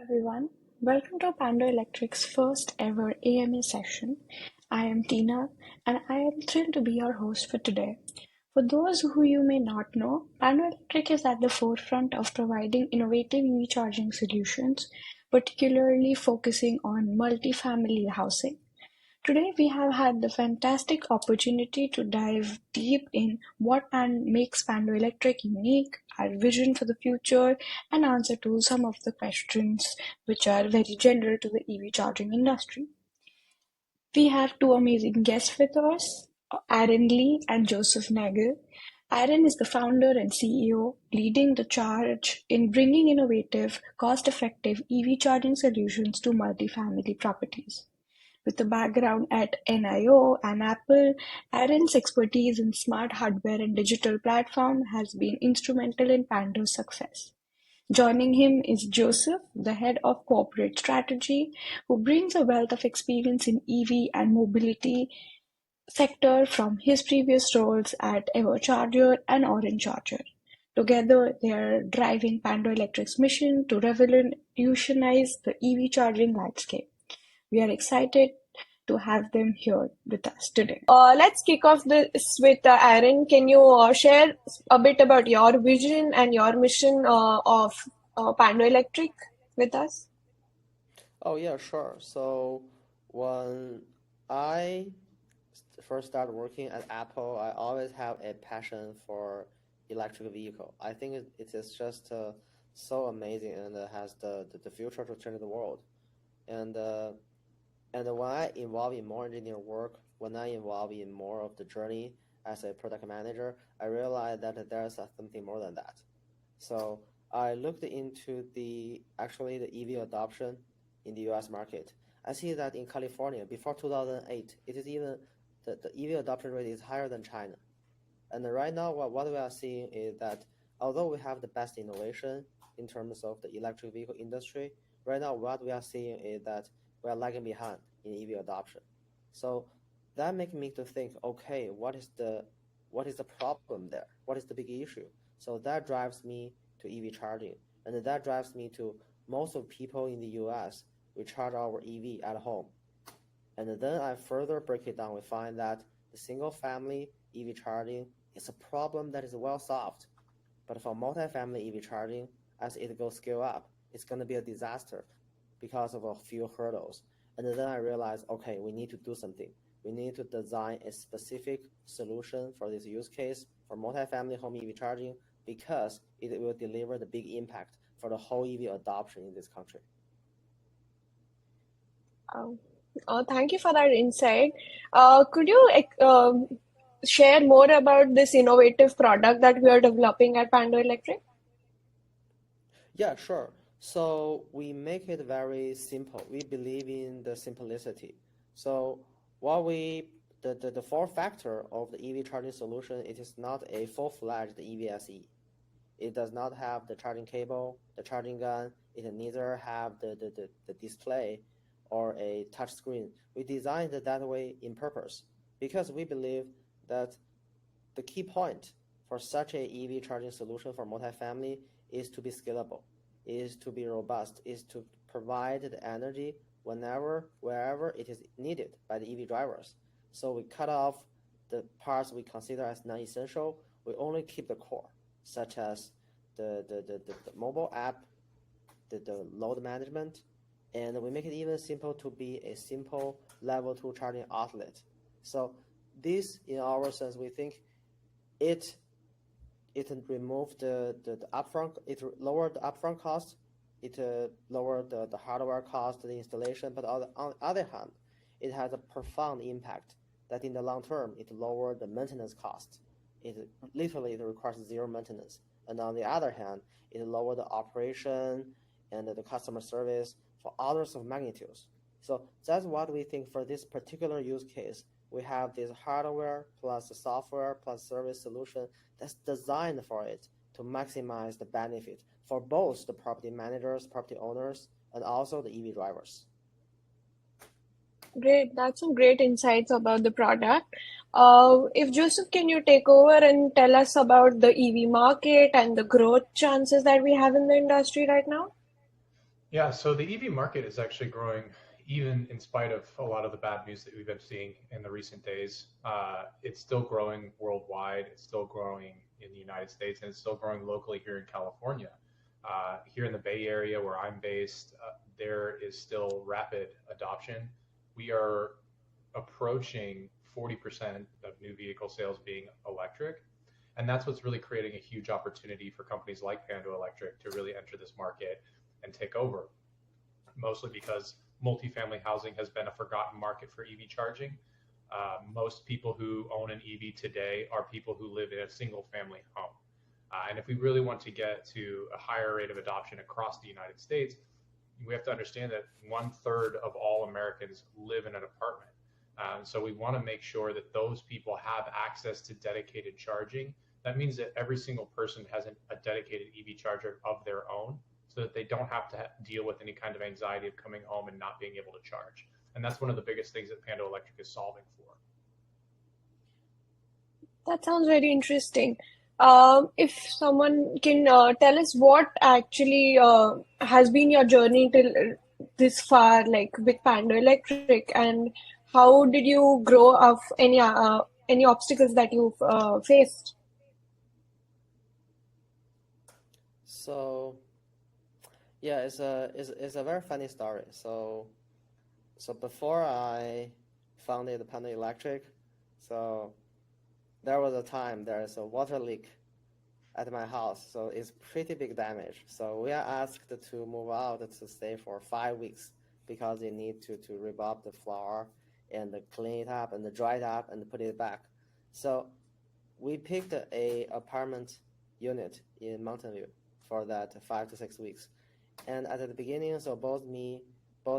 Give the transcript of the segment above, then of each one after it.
everyone. Welcome to Pando Electric's first ever AMA session. I am Teena and I am thrilled to be your host for today. For those who you may not know, Pando Electric is at the forefront of providing innovative EV charging solutions, particularly focusing on multi-family housing. Today, we have had the fantastic opportunity to dive deep in what makes Pando Electric unique, our vision for the future, and answer to some of the questions which are very general to the EV charging industry. We have two amazing guests with us, Aaron Lee and Joseph Nagle. Aaron is the founder and CEO, leading the charge in bringing innovative, cost-effective EV charging solutions to multifamily properties. With a background at NIO and Apple, Aaron's expertise in smart hardware and digital platform has been instrumental in Pando's success. Joining him is Joseph, the head of corporate strategy, who brings a wealth of experience in EV and mobility sector from his previous roles at EverCharger and OrangeCharger. Together, they are driving Pando Electric's mission to revolutionize the EV charging landscape. We are excited to have them here with us today. Let's kick off this with Aaron. Can you share a bit about your vision and your mission of Pando Electric with us? Oh, yeah, sure. So when I first started working at Apple, I always have a passion for electric vehicle. I think it is just so amazing and has the future to change the world. And when I involve in more engineering work, when I involve in more of the journey as a product manager, I realized that there's something more than that. So I looked into the EV adoption in the US market. I see that in California, before 2008, it is even the EV adoption rate is higher than China. And right now, what we are seeing is that although we have the best innovation in terms of the electric vehicle industry, right now what we are seeing is that we are lagging behind in EV adoption. So that makes me to think, okay, what is the problem there? What is the big issue? So that drives me to EV charging, and that drives me to most of people in the US, we charge our EV at home. And then I further break it down, we find that the single family EV charging is a problem that is well solved. But for multi-family EV charging, as it goes scale up, it's going to be a disaster because of a few hurdles. And then I realized, okay, we need to do something. We need to design a specific solution for this use case for multi-family home EV charging because it will deliver the big impact for the whole EV adoption in this country. Thank you for that insight. Could you share more about this innovative product that we are developing at Pando Electric? Yeah, sure. So we make it very simple. We believe in the simplicity. So the fourth factor of the EV charging solution, it is not a full-fledged EVSE. It does not have the charging cable, the charging gun. It neither have the display or a touch screen. We designed it that way in purpose because we believe that the key point for such a EV charging solution for multifamily is to be scalable, is to be robust, is to provide the energy wherever it is needed by the EV drivers. So we cut off the parts we consider as non-essential. We only keep the core, such as the mobile app, the load management, and we make it even simple to be a simple level 2 charging outlet. So this, in our sense, we think it removed the upfront, it lowered the upfront cost, it lowered the hardware cost, the installation, but on the other hand, it has a profound impact that in the long term, it lowered the maintenance cost. It requires zero maintenance. And on the other hand, it lowered the operation and the customer service for orders of magnitudes. So that's what we think for this particular use case. We have this hardware plus the software plus service solution that's designed for it to maximize the benefit for both the property managers, property owners, and also the EV drivers. Great, that's some great insights about the product. If Joseph, can you take over and tell us about the EV market and the growth chances that we have in the industry right now? Yeah, so the EV market is actually growing even in spite of a lot of the bad news that we've been seeing in the recent days. It's still growing worldwide. It's still growing in the United States, and it's still growing locally here in California. Here in the Bay Area, where I'm based, there is still rapid adoption. We are approaching 40% of new vehicle sales being electric. And that's what's really creating a huge opportunity for companies like Pando Electric to really enter this market and take over, mostly because multifamily housing has been a forgotten market for EV charging. Most people who own an EV today are people who live in a single family home. And if we really want to get to a higher rate of adoption across the United States, we have to understand that 1/3 of all Americans live in an apartment. So we want to make sure that those people have access to dedicated charging. That means that every single person has a dedicated EV charger of their own, so that they don't have to deal with any kind of anxiety of coming home and not being able to charge. And that's one of the biggest things that Pando Electric is solving for. That sounds very interesting. If someone can tell us what actually has been your journey till this far, like with Pando Electric, and how did you grow of any obstacles that you've faced? So yeah, it's a very funny story. So before I founded Pando Electric, so there was a time there is a water leak at my house, so it's pretty big damage. So we are asked to move out to stay for 5 weeks because they need to rip up the floor and clean it up and dry it up and put it back. So we picked a apartment unit in Mountain View for that 5 to 6 weeks. And at the beginning, so both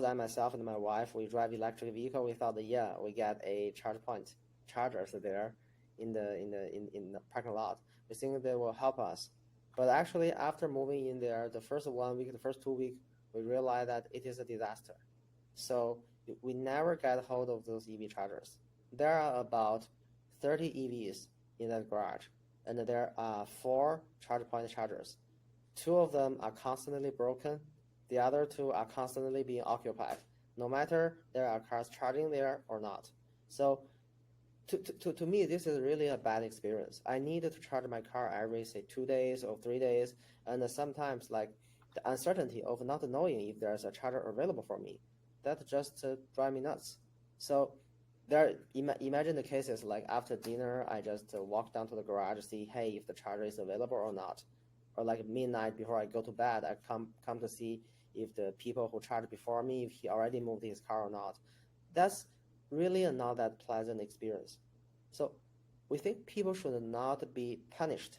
I myself and my wife, we drive electric vehicle. We thought that, yeah, we get a charge point chargers there in the parking lot. We think they will help us. But actually, after moving in there, the first 1 week, the first 2 weeks, we realized that it is a disaster. So we never got hold of those EV chargers. There are about 30 EVs in that garage, and there are 4 charge point chargers. 2 of them are constantly broken. The other 2 are constantly being occupied, no matter there are cars charging there or not. So to me, this is really a bad experience. I need to charge my car every, say, 2 days or 3 days, and sometimes like the uncertainty of not knowing if there's a charger available for me, that just drives me nuts. So imagine the cases like after dinner, I just walk down to the garage to see, hey, if the charger is available or not. Or like midnight before I go to bed, I come to see if the people who charged before me, if he already moved his car or not. That's really not that pleasant experience. So we think people should not be punished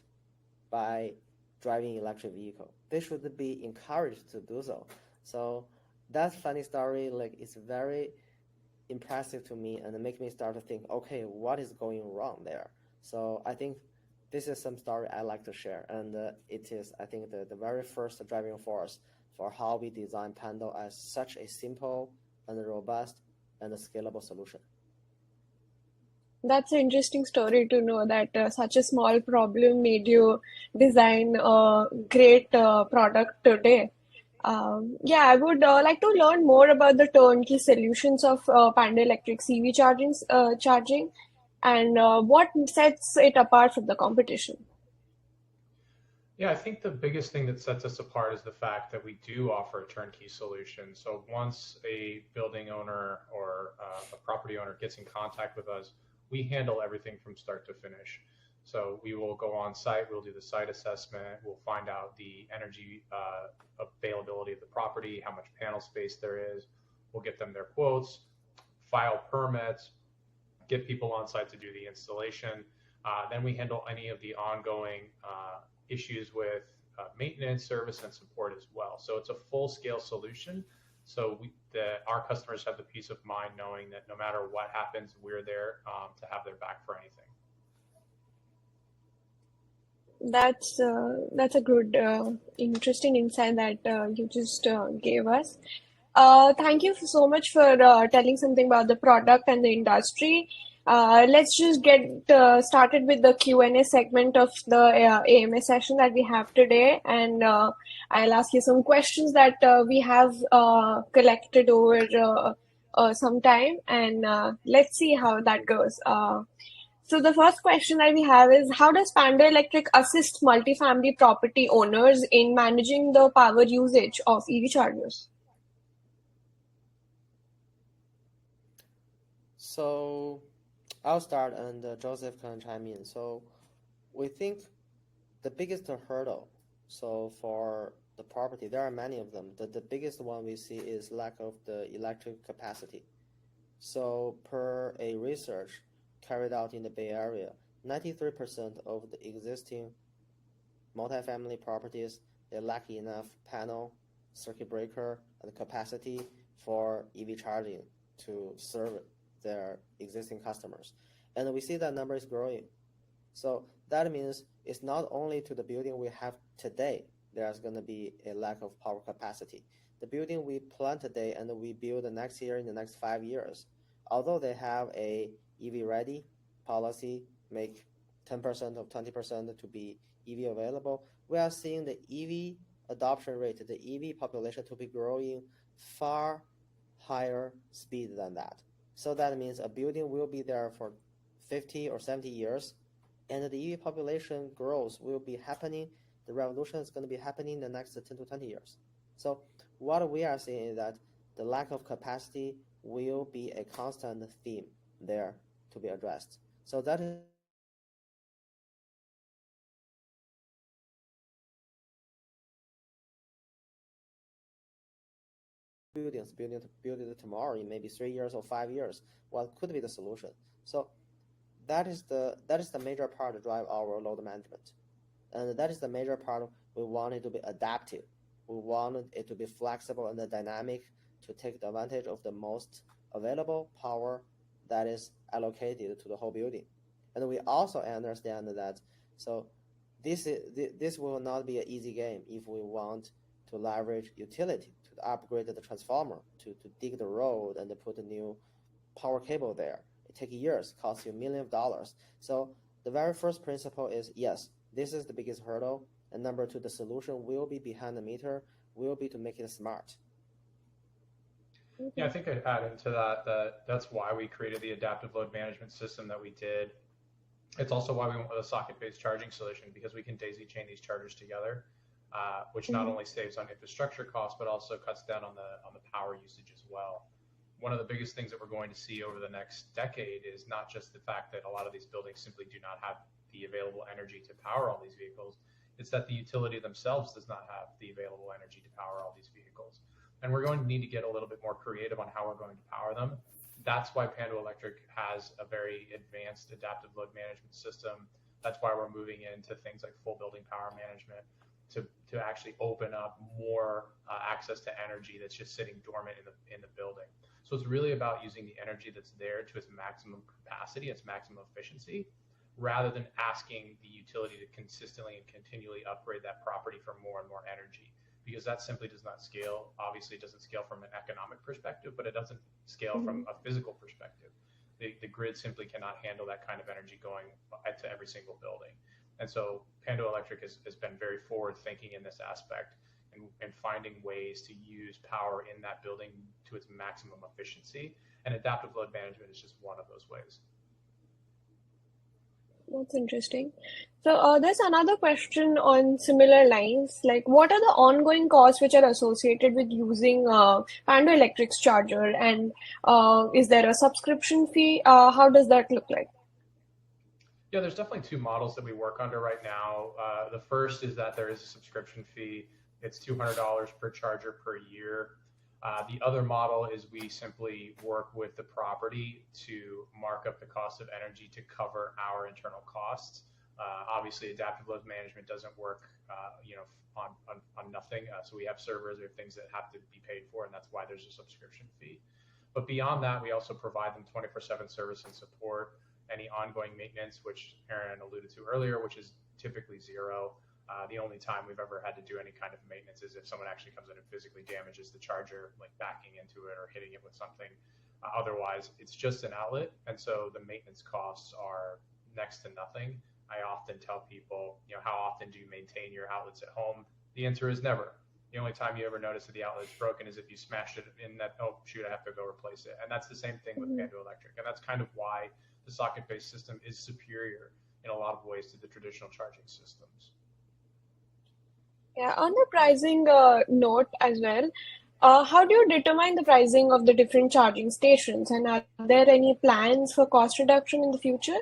by driving electric vehicle. They should be encouraged to do so. So that funny story, like, it's very impressive to me and make me start to think, okay, what is going wrong there? So I think this is some story I like to share, and it is, I think, the very first driving force for how we design Pando as such a simple and robust and a scalable solution. That's an interesting story to know that such a small problem made you design a great product today. Yeah, I would like to learn more about the turnkey solutions of Panda Electric CV charging, and what sets it apart from the competition. Yeah, I think the biggest thing that sets us apart is the fact that we do offer a turnkey solution. So once a building owner or a property owner gets in contact with us, we handle everything from start to finish. So we will go on site, we'll do the site assessment, we'll find out the energy availability of the property, how much panel space there is, we'll get them their quotes, file permits, get people on site to do the installation. Then we handle any of the ongoing issues with maintenance, service, and support as well. So it's a full-scale solution. So our customers have the peace of mind knowing that no matter what happens, we're there to have their back for anything. That's a good, interesting insight that you just gave us. Thank you so much for telling something about the product and the industry. Let's just get started with the Q&A segment of the AMA session that we have today, and I'll ask you some questions that we have collected over some time, and let's see how that goes. So the first question that we have is, how does Pando Electric assist multifamily property owners in managing the power usage of EV chargers? So I'll start and Joseph can chime in. So we think the biggest hurdle, so for the property, there are many of them. The biggest one we see is lack of the electric capacity. So per a research carried out in the Bay Area, 93% of the existing multifamily properties, they lack enough panel, circuit breaker, and capacity for EV charging to serve their existing customers. And we see that number is growing. So that means it's not only to the building we have today, there's going to be a lack of power capacity. The building we plan today and we build the next year, in the next 5 years, although they have a EV ready policy, make 10% or 20% to be EV available, we are seeing the EV adoption rate, the EV population to be growing far higher speed than that. So that means a building will be there for 50 or 70 years, and the EV population growth will be happening. The revolution is going to be happening in the next 10 to 20 years. So what we are seeing is that the lack of capacity will be a constant theme there to be addressed. So that is build it tomorrow in maybe 3 years or 5 years. What could be the solution? So that is the major part to drive our load management, and that is the major part. We want it to be adaptive. We want it to be flexible and dynamic to take the advantage of the most available power that is allocated to the whole building. And we also understand that so this will not be an easy game if we want to leverage utility to upgrade the transformer, to dig the road and to put a new power cable there. It takes years, costs you millions of dollars. So the very first principle is, yes, this is the biggest hurdle. And number two, the solution will be behind the meter, will be to make it smart. Yeah, I think I'd add into that's why we created the adaptive load management system that we did. It's also why we went with a socket-based charging solution, because we can daisy chain these chargers together, which not only saves on infrastructure costs, but also cuts down on the power usage as well. One of the biggest things that we're going to see over the next decade is not just the fact that a lot of these buildings simply do not have the available energy to power all these vehicles, it's that the utility themselves does not have the available energy to power all these vehicles. And we're going to need to get a little bit more creative on how we're going to power them. That's why Pando Electric has a very advanced adaptive load management system. That's why we're moving into things like full building power management to actually open up more access to energy that's just sitting dormant in the building. So it's really about using the energy that's there to its maximum capacity, its maximum efficiency, rather than asking the utility to consistently and continually upgrade that property for more and more energy, because that simply does not scale. Obviously, it doesn't scale from an economic perspective, but it doesn't scale from a physical perspective. The grid simply cannot handle that kind of energy going to every single building. And so Pando Electric has been very forward thinking in this aspect and finding ways to use power in that building to its maximum efficiency. And adaptive load management is just one of those ways. That's interesting. So there's another question on similar lines, like what are the ongoing costs which are associated with using Pando Electric's charger, and is there a subscription fee? How does that look like? Yeah, there's definitely two models that we work under right now. The first is that there is a subscription fee. It's $200 per charger per year. The other model is we simply work with the property to mark up the cost of energy to cover our internal costs. Obviously, adaptive load management doesn't work, on nothing. So we have servers, we have things that have to be paid for, and that's why there's a subscription fee. But beyond that, we also provide them 24/7 service and support. Any ongoing maintenance, which Aaron alluded to earlier, which is typically zero. The only time we've ever had to do any kind of maintenance is if someone actually comes in and physically damages the charger, like backing into it or hitting it with something. Otherwise, it's just an outlet, and so the maintenance costs are next to nothing. I often tell people, how often do you maintain your outlets at home? The answer is never. The only time you ever notice that the outlet's broken is if you smashed it in that, oh, shoot, I have to go replace it. And that's the same thing with Mhm. Pando Electric. And that's kind of why the socket-based system is superior in a lot of ways to the traditional charging systems. Yeah, on the pricing note as well, how do you determine the pricing of the different charging stations? And are there any plans for cost reduction in the future?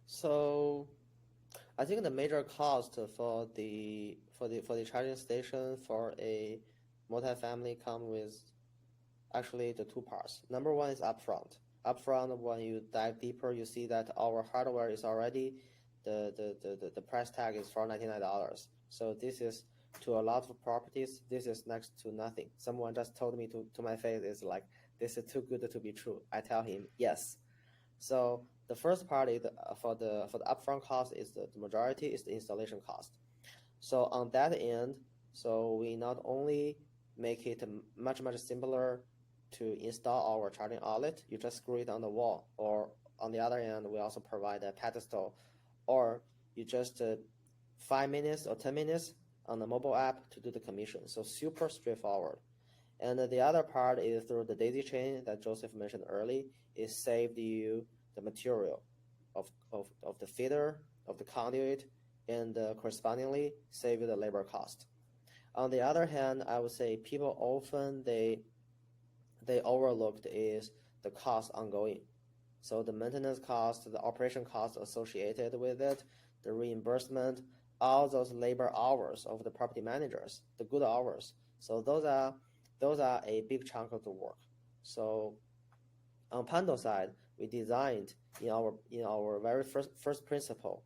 So I think the major cost for the charging station for a multifamily come with actually the two parts. Number one is upfront. Upfront, when you dive deeper, you see that our hardware is already the price tag is $499. So this is, to a lot of properties, this is next to nothing. Someone just told me to my face, is like, this is too good to be true. I tell him yes. So the first part is for the upfront cost is the majority is the installation cost. So on that end, so we not only make it much simpler to install our charging outlet, you just screw it on the wall, or on the other end, we also provide a pedestal, or you just 5 minutes or 10 minutes on the mobile app to do the commission. So super straightforward. And the other part is through the daisy chain that Joseph mentioned early, is saved you the material of the feeder, of the conduit, and correspondingly save you the labor cost. On the other hand, I would say people often they overlooked is the cost ongoing. So the maintenance cost, the operation cost associated with it, the reimbursement, all those labor hours of the property managers, the good hours. So those are a big chunk of the work. So on Pando side, we designed in our very first principle,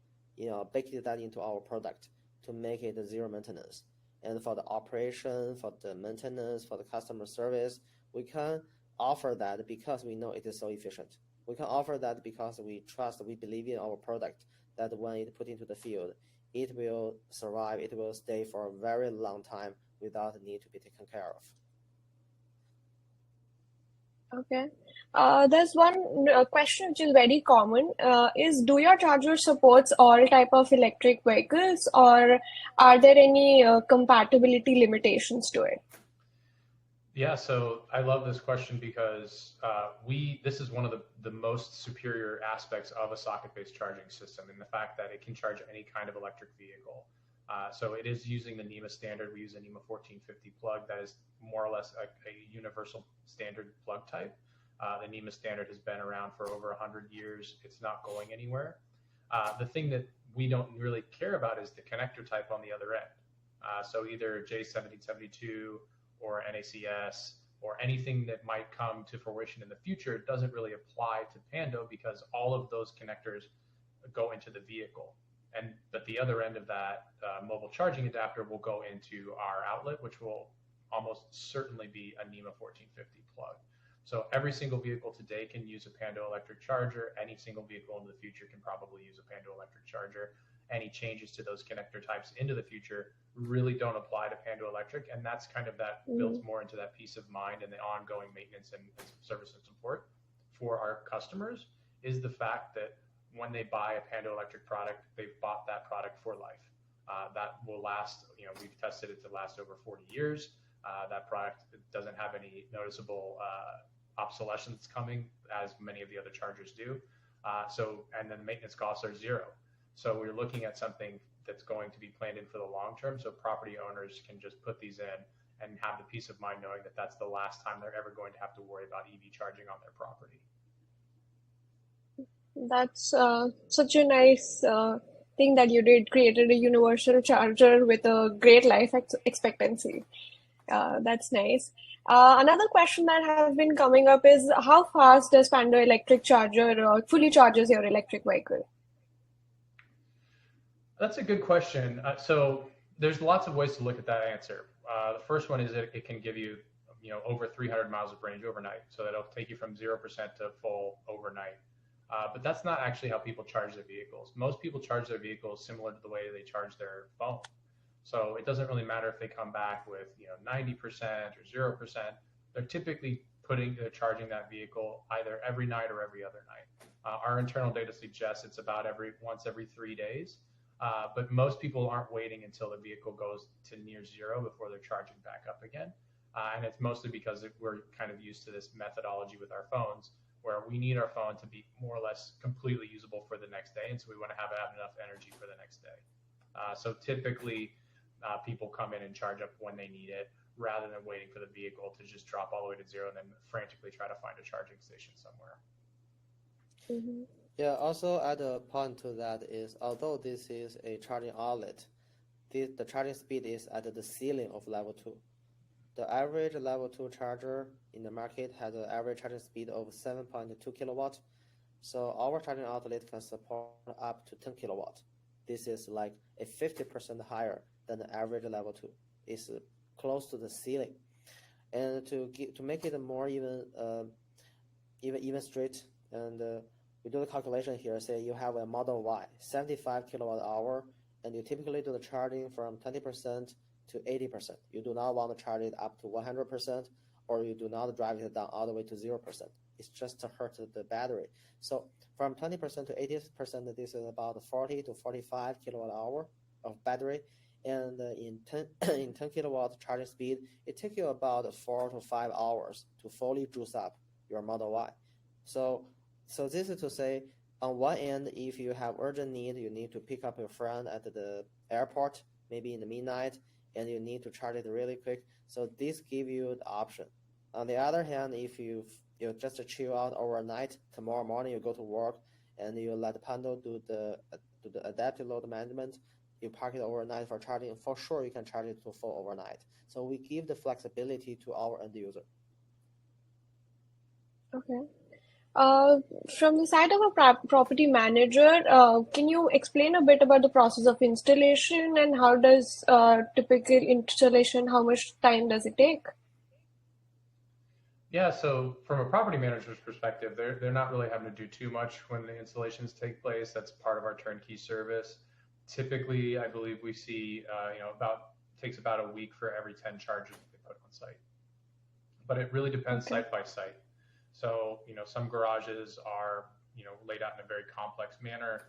baked that into our product to make it zero maintenance. And for the operation, for the maintenance, for the customer service, we can offer that because we know it is so efficient. We can offer that because we trust, we believe in our product, that when it put into the field, it will survive, it will stay for a very long time without the need to be taken care of. Okay. There's one question which is very common. Is do your charger supports all type of electric vehicles, or are there any compatibility limitations to it? Yeah, so I love this question because this is one of the most superior aspects of a socket-based charging system, in the fact that it can charge any kind of electric vehicle. So it is using the NEMA standard. We use a NEMA 1450 plug that is more or less a universal standard plug type. The NEMA standard has been around for over 100 years. It's not going anywhere. The thing that we don't really care about is the connector type on the other end. So either J1772 or NACS or anything that might come to fruition in the future doesn't really apply to Pando because all of those connectors go into the vehicle. But the other end of that mobile charging adapter will go into our outlet, which will almost certainly be a NEMA 1450 plug. So every single vehicle today can use a Pando electric charger. Any single vehicle in the future can probably use a Pando electric charger. Any changes to those connector types into the future really don't apply to Pando Electric, and that's kind of that builds more into that peace of mind and the ongoing maintenance and service and support for our customers, is the fact that when they buy a Pando Electric product, they've bought that product for life. That will last, we've tested it to last over 40 years. That product doesn't have any noticeable obsolescence coming, as many of the other chargers do. And then maintenance costs are zero. So we're looking at something that's going to be planned in for the long term, so property owners can just put these in and have the peace of mind knowing that that's the last time they're ever going to have to worry about EV charging on their property. That's such a nice thing that you did, created a universal charger with a great life expectancy. That's nice. Another question that has been coming up is how fast does Pando Electric Charger fully charges your electric vehicle? That's a good question. So there's lots of ways to look at that answer. The first one is that it can give you, over 300 miles of range overnight. So that'll take you from 0% to full overnight. But that's not actually how people charge their vehicles. Most people charge their vehicles similar to the way they charge their phone. So it doesn't really matter if they come back with 90% or 0%. they're typically they're charging that vehicle either every night or every other night. Our internal data suggests it's about once every 3 days. But most people aren't waiting until the vehicle goes to near zero before they're charging back up again. And it's mostly because we're kind of used to this methodology with our phones where we need our phone to be more or less completely usable for the next day. And so we want to have enough energy for the next day. So typically people come in and charge up when they need it rather than waiting for the vehicle to just drop all the way to zero and then frantically try to find a charging station somewhere. Mm-hmm. Yeah, also add a point to that is, although this is a charging outlet, the charging speed is at the ceiling of level 2. The average level 2 charger in the market has an average charging speed of 7.2 kilowatt. So our charging outlet can support up to 10 kilowatt. This is like a 50% higher than the average level 2. It's close to the ceiling. And to make it more even straight, and we do the calculation here. Say you have a Model Y, 75 kilowatt hour, and you typically do the charging from 20% to 80%. You do not want to charge it up to 100%, or you do not drive it down all the way to 0%. It's just to hurt the battery. So from 20% to 80%, this is about 40 to 45 kilowatt hour of battery. And in 10 kilowatt charging speed, it takes you about 4 to 5 hours to fully juice up your Model Y. So this is to say, on one end, if you have urgent need, you need to pick up your friend at the airport, maybe in the midnight, and you need to charge it really quick. So this gives you the option. On the other hand, if you just chill out overnight, tomorrow morning you go to work and you let Pando do the adaptive load management, you park it overnight for charging, for sure you can charge it to full overnight. So we give the flexibility to our end user. Okay. From the side of a property manager, can you explain a bit about the process of installation and how does typical installation, how much time does it take? Yeah, so from a property manager's perspective, they're not really having to do too much when the installations take place. That's part of our turnkey service. Typically, I believe we see takes about a week for every 10 chargers that they put on site. But it really depends site by site. So, some garages are, laid out in a very complex manner.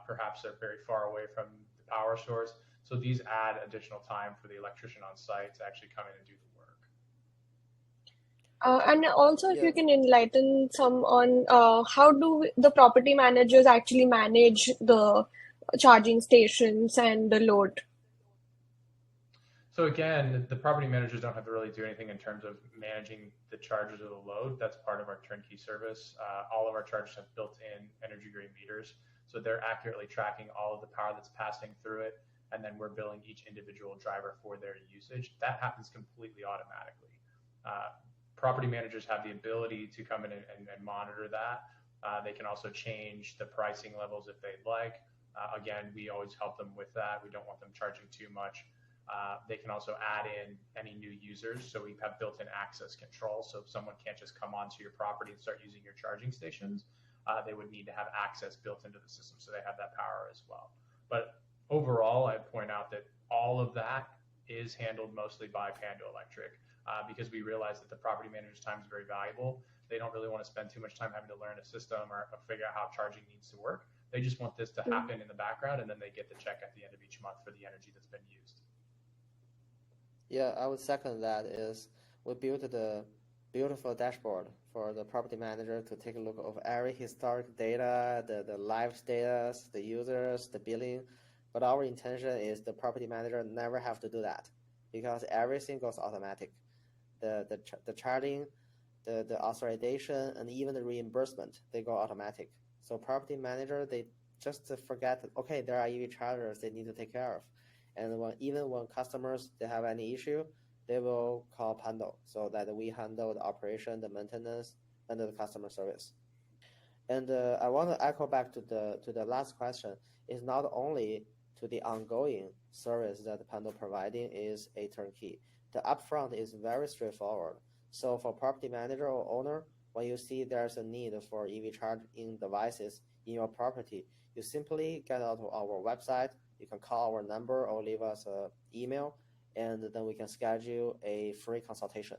Perhaps they're very far away from the power source. So these add additional time for the electrician on site to actually come in and do the work. And also, if you can enlighten some on how do the property managers actually manage the charging stations and the load? So again, the property managers don't have to really do anything in terms of managing the charges or the load. That's part of our turnkey service. All of our chargers have built-in energy grade meters. So they're accurately tracking all of the power that's passing through it. And then we're billing each individual driver for their usage. That happens completely automatically. Property managers have the ability to come in and monitor that. They can also change the pricing levels if they'd like. Again, we always help them with that. We don't want them charging too much. They can also add in any new users. So we have built-in access control. So if someone can't just come onto your property and start using your charging stations, they would need to have access built into the system so they have that power as well. But overall, I'd point out that all of that is handled mostly by Pando Electric because we realize that the property manager's time is very valuable. They don't really want to spend too much time having to learn a system or figure out how charging needs to work. They just want this to happen in the background, and then they get the check at the end of each month for the energy that's been used. Yeah, I would second that. Is we built the beautiful dashboard for the property manager to take a look of every historic data, the live status, the users, the billing. But our intention is the property manager never have to do that because everything goes automatic. The charting, the authorization, and even the reimbursement, they go automatic. So property manager, they just forget that, okay, there are EV chargers they need to take care of. And even when customers, they have any issue, they will call Pando so that we handle the operation, the maintenance, and the customer service. And I want to echo back to the last question. It's not only to the ongoing service that Pando providing is a turnkey. The upfront is very straightforward. So for property manager or owner, when you see there's a need for EV charging devices in your property, you simply get out of our website. You can call our number or leave us an email, and then we can schedule a free consultation.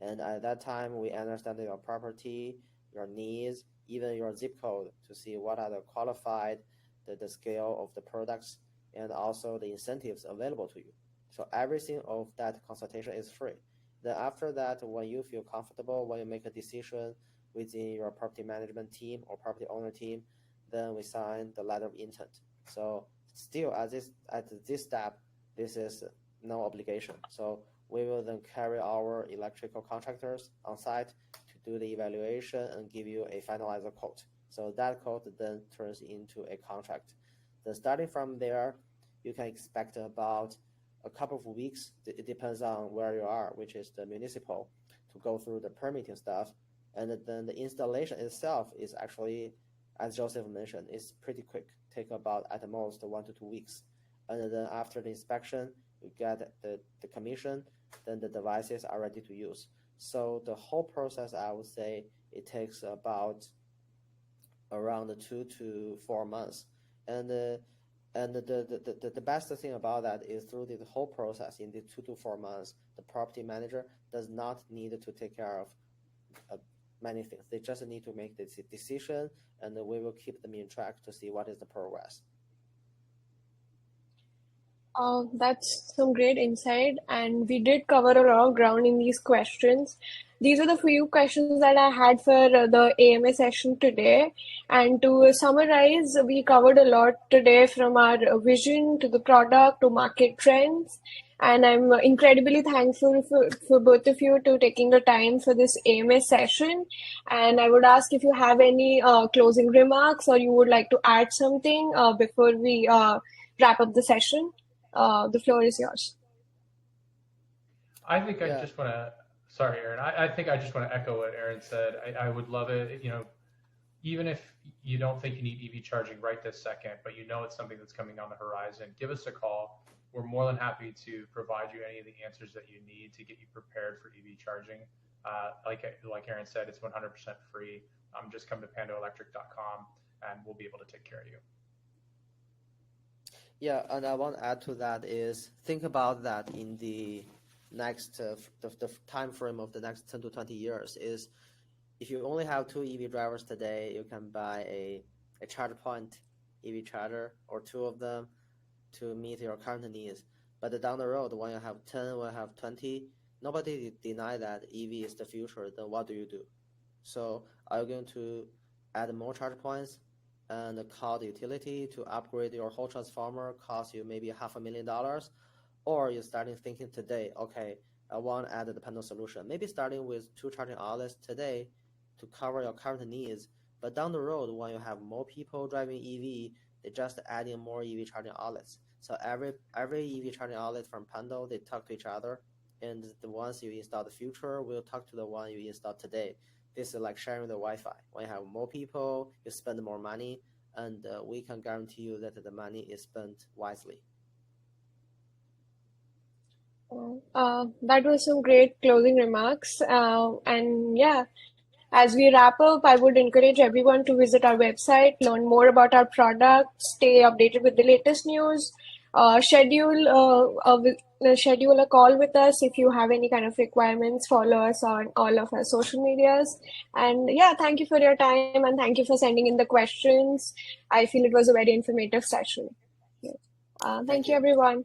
And at that time, we understand your property, your needs, even your zip code to see what are the qualified, the scale of the products, and also the incentives available to you. So everything of that consultation is free. Then after that, when you feel comfortable, when you make a decision within your property management team or property owner team, then we sign the letter of intent. So still at this step, this is no obligation. So we will then carry our electrical contractors on site to do the evaluation and give you a finalizer quote. So that quote then turns into a contract. Then starting from there, you can expect about a couple of weeks. It depends on where you are, which is the municipal, to go through the permitting stuff. And then the installation itself is actually, as Joseph mentioned, is pretty quick. Take about at most 1 to 2 weeks. And then after the inspection, you get the commission, then the devices are ready to use. So the whole process, I would say, it takes about around 2 to 4 months. And the best thing about that is through the whole process in the 2 to 4 months, the property manager does not need to take care of many things. They just need to make this decision, and we will keep them in track to see what is the progress. That's some great insight, and we did cover a lot of ground in these questions. These are the few questions that I had for the AMA session today. And to summarize, we covered a lot today from our vision to the product to market trends. And I'm incredibly thankful for both of you to taking the time for this AMA session. And I would ask if you have any closing remarks or you would like to add something before we wrap up the session. The floor is yours. I think I just want to, sorry, Aaron. I think I just want to echo what Aaron said. I would love it, even if you don't think you need EV charging right this second, but you know it's something that's coming on the horizon, give us a call. We're more than happy to provide you any of the answers that you need to get you prepared for EV charging. Like Aaron said, it's 100% free. Just come to pandoelectric.com and we'll be able to take care of you. Yeah, and I want to add to that is think about that in the next the time frame of the next 10 to 20 years is if you only have 2 EV drivers today, you can buy a charge point EV charger or 2 of them to meet your current needs. But down the road, when you have 10, when you have 20, nobody deny that EV is the future. Then what do you do? So are you going to add more charge points and call the utility to upgrade your whole transformer, cost you maybe $500,000, or you're starting thinking today, okay, I want to add the Pando solution. Maybe starting with 2 charging outlets today to cover your current needs, but down the road, when you have more people driving EV, they're just adding more EV charging outlets. So every EV charging outlet from Pando, they talk to each other, and the ones you install the future will talk to the one you install today. This is like sharing the Wi-Fi. When you have more people, you spend more money, and we can guarantee you that the money is spent wisely. That was some great closing remarks. And yeah, as we wrap up, I would encourage everyone to visit our website, learn more about our product, stay updated with the latest news, schedule a call with us if you have any kind of requirements. Follow us on all of our social medias. And yeah, thank you for your time and thank you for sending in the questions. I feel it was a very informative session. Thank you, everyone.